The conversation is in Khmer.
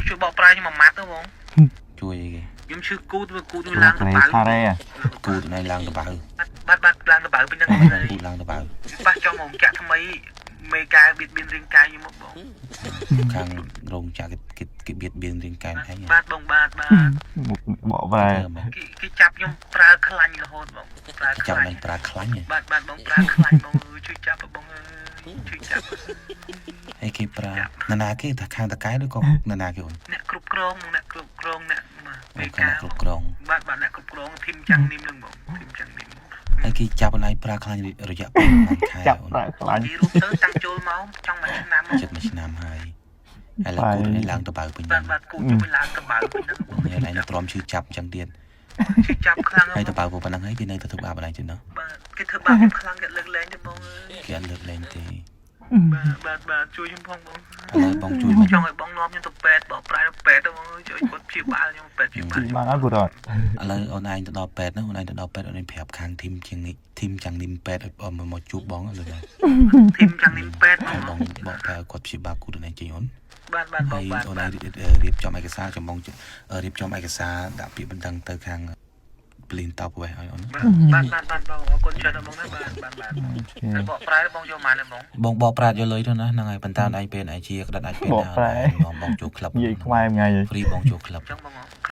ជួយបកប្រាយខ្ញុំមួយម៉ាត់ទៅបងជួយខ្ញុំឈឺគូទៅឡើងទៅបើគូទៅណៃឡើងទៅបើបាត់ឡើងទៅបើពេញហ្នឹងគូឡើងទៅបើប៉ះចង់មកចាក់ថ្មីមេកាបៀតបៀនរាងកាយខ្ញុំមកបងខាងរោងចក្រគេបៀតបៀនរាងកាយហើយបាទបងបាទមុខបកបែគេចាប់ខ្ញុំប្រើខ្លាញ់រហូតបងប្រើខ្លាញ់ប្រើខ្លាញ់បាទបងប្រើខ្លាញ់បងជួយចាប់បងជួយចាប់ហើយគេប្រើណាគេថាខាងតកែឬក៏ណាគេអូនអ្នកគ្រប់គ្រងអ្នកមេការគ្រប់គ្រងបាទអ្នកគ្រប់គ្រងធីមចាំងនីមនឹងបងធីមចាំងនីមហើយគេចាប់អូនឯងប្រើខ្លាញ់រយៈពេលប៉ុន្មានខែចាប់ប្រើខ្លាញ់គេរួមទៅតាំងចូលមកចង់មួយឆ្នាំជិតមួយឆ្នាំហើយឥឡូវគូនេះឡើងទៅបើពេញបាទគូជួយឡើងទៅបើពេញហ្នឹងបងហើយឯងទ្រាំឈឺចាប់អញ្ចឹងទៀតឈឺចាប់ខ្លាំងហើយទៅបើប៉ុណ្ណឹងហើយគេនៅទៅធ្វើបាបអត់ឯងទៀតណាបាទគេធ្វើបាបខ្ញុំខ្លាំងគេលើកលែងទៅបងគេអត់លើកលែងទេបាទជួយខ្ញុំផងបងឥឡូវបងជួយចង់ឲ្យបងនាំខ្ញុំទៅពេទ្យបកប្រែទៅពេទ្យទៅបងជួយគាត់ព្យាបាលខ្ញុំពេទ្យព្យាបាលបានអត់គាត់ឥឡូវអូនឯងទៅដល់ពេទ្យណាអូនឯងទៅដល់ពេទ្យអូនឯងប្រាប់ខាងធីមជាងនេះធីមចាំងនីមពេទ្យឲ្យមកជួបបងឥឡូវធីមចាំងនីមពេទ្យបងបកប្រែគាត់ព្យាបាលគូទៅឯងចេញអូនបាទបងបាទអូនឯងរៀបចំឯកសារចំបងរៀបចំឯកសារដាក់ពាក្យបណ្ដឹងទៅខាងព្លីនតបវិញឲ្យអូនបាទបងអរគុណច្រើនបងណាបាទបកប្រែបងយកម៉ានបងបកប្រាក់យកលុយទៅណាហ្នឹងហើយប៉ុន្តែឯងពេលឯងជាក្តិតអាចពេលណាបងចូលក្លឹបនិយាយខ្មែរថ្ងៃហ្វ្រីបងចូលក្លឹបចឹងបង